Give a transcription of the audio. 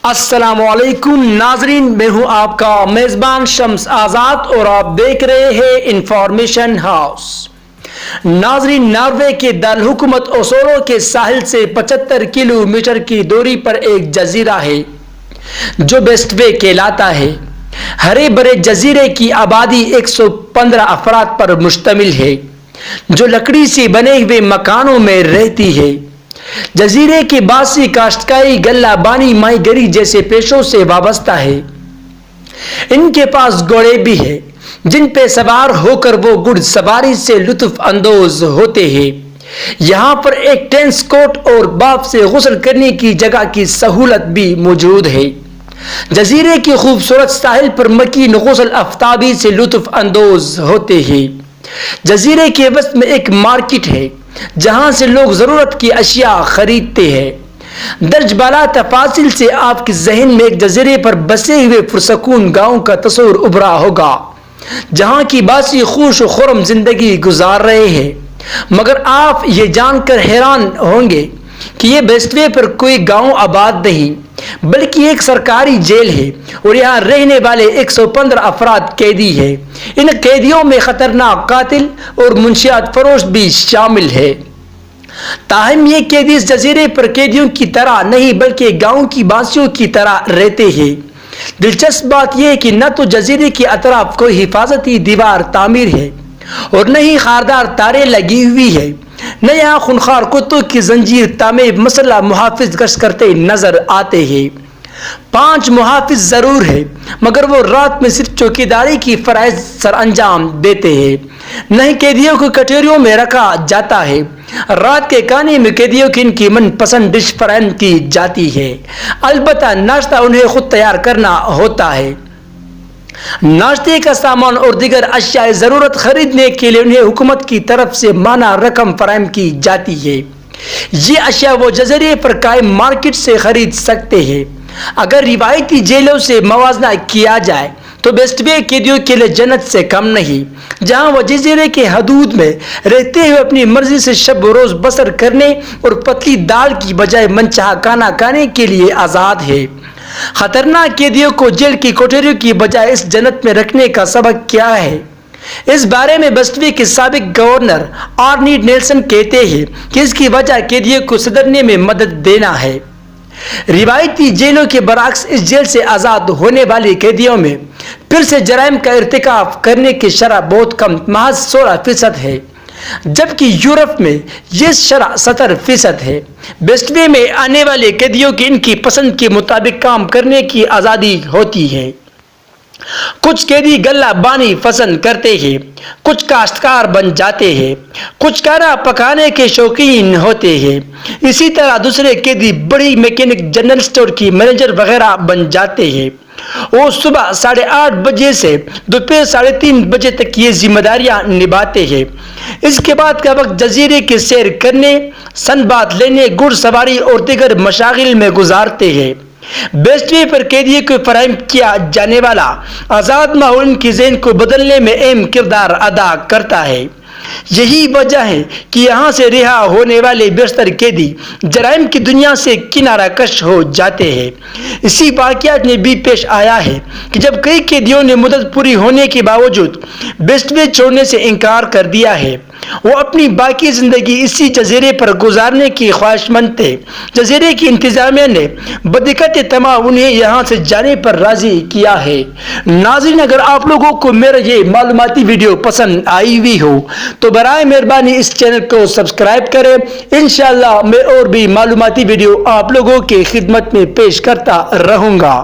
अस्सलाम वालेकुम नाजरीन, मैं हूं आपका मेज़बान शम्स आज़ाद और आप देख रहे हैं इंफॉर्मेशन हाउस। नाजरीन, नॉर्वे के दारहुकूमत ओस्लो के साहिल से 75 किलोमीटर की दूरी पर एक जजीरा है जो वेस्टवे कहलाता है। हरे भरे जजीरे की आबादी 115 अफराद पर मुश्तमिल है जो लकड़ी से बने हुए मकानों में रहती है। जजीरे की बासी काश्तकारी, गल्ला बानी, माही गरी जैसे पेशों से वाबस्ता है। इनके पास घोड़े भी है जिन पे सवार होकर वो गुड़ सवारी से लुत्फ अंदोज होते हैं। यहाँ पर एक टेनिस कोर्ट और बाप से गुस्ल करने की जगह की सहूलत भी मौजूद है। जजीरे की खूबसूरत साहिल पर मकीन गुस्ल आफ्ताबी से लुत्फ अंदोज होते हैं। जजीरे के वस्त में एक मार्केट है जहां से लोग जरूरत की अशिया खरीदते हैं। दर्ज बाला तफासिल से आपके जहन में एक जजीरे पर बसे हुए पुरसकून गांव का तस्वीर उभरा होगा जहां की बासी खुश खुरम जिंदगी गुजार रहे हैं। मगर आप ये जानकर हैरान होंगे कि ये वेस्टवे पर कोई गांव आबाद नहीं बल्कि एक सरकारी जेल है और यहाँ रहने वाले 115 अफराद कैदी है। इन कैदियों में खतरनाक कातिल और मुंशियात फरोश भी शामिल है। ताहम ये कैदी इस जजीरे पर कैदियों की तरह नहीं बल्कि गांव की बासियों की तरह रहते हैं। दिलचस्प बात यह है कि न तो जजीरे के अतराफ कोई हिफाजती दीवार तामीर है और न ही खारदार तारे लगी हुई है, न यहाँ खुनखार कुत्तों की जंजीर तामे मसला मुहाफिज गश्त करते नजर आते हैं। 5 मुहाफिज जरूर है मगर वो रात में सिर्फ चौकीदारी की फराइज सर अंजाम देते हैं। नहीं कैदियों को कटोरियों में रखा जाता है। रात के खाने में कैदियों की इनकी मनपसंद डिश फराहम की जाती है। अलबत्ता नाश्ता उन्हें खुद तैयार करना होता है। नाश्ते का सामान और दीगर अशिया ज़रूरत खरीदने के लिए उन्हें हुकूमत की तरफ से माना रकम फराहम की जाती है। ये अशिया वो जजीरे पर कायम मार्केट से खरीद सकते हैं। अगर रिवायती जेलों से मवाजना किया जाए तो वेस्टवे कैदियों के लिए जन्नत से कम नहीं, जहां वो जजीरे के हदूद में रहते हुए अपनी मर्जी से शब रोज बसर करने और पतली दाल की बजाय मनचाहा खाना खाने के लिए आज़ाद है। खतरनाक कैदियों को जेल की कोठरियों की बजाय इस जन्नत में रखने का सबक क्या है? इस बारे में वेस्टवे के साबिक गवर्नर आर्नी नेल्सन कहते हैं कि इसकी वजह कैदियों को सुधरने में मदद देना है। रिवायती जेलों के बरअक्स इस जेल से आज़ाद होने वाले कैदियों में फिर से जराइम का इर्तिकाब करने की शरह बहुत कम, महज 16% है, जबकि यूरोप में यह शरह 70% है। वेस्टवे में आने वाले कैदियों की इनकी पसंद के मुताबिक काम करने की आज़ादी होती है। कुछ कैदी गल्ला बानी पसंद करते हैं, कुछ काश्तकार बन जाते हैं, कुछ खाना पकाने के शौकीन होते हैं। इसी तरह दूसरे कैदी बड़ी मैकेनिक, जनरल स्टोर की मैनेजर वगैरह बन जाते हैं। वो सुबह 8:30 बजे से दोपहर 3:30 बजे तक ये जिम्मेदारियां निभाते हैं। इसके बाद का वक्त जजीरे की सैर करने, सनबात लेने, घुड़ सवारी और दीगर मशागिल में गुजारते हैं। वेस्टवे पर कैदियों को फराहम किया जाने वाला आज़ाद माहौल इनकी ज़हन को बदलने में अहम किरदार अदा करता है। यही वजह है कि यहाँ से रिहा होने वाले बेशतर कैदी जराइम की दुनिया से किनारा कश हो जाते हैं। इसी वाक़यात में भी पेश आया है कि जब कई कैदियों ने मुद्दत पूरी होने के बावजूद वेस्टवे छोड़ने से इनकार कर दिया है, वो अपनी बाकी ज़िंदगी इसी जजीरे पर गुजारने की ख्वाहिशमंद थे। जजीरे की इंतजामिया ने बदिक़त तमाम उन्हें यहाँ से जाने पर राज़ी किया है। नाज़रीन, अगर आप लोगों को मेरा ये मालूमाती वीडियो पसंद आई हुई हो तो बराए मेहरबानी इस चैनल को सब्सक्राइब करें। इंशाअल्लाह मैं और भी मालूमाती वीडियो आप लोगों की खिदमत में पेश करता रहूँगा।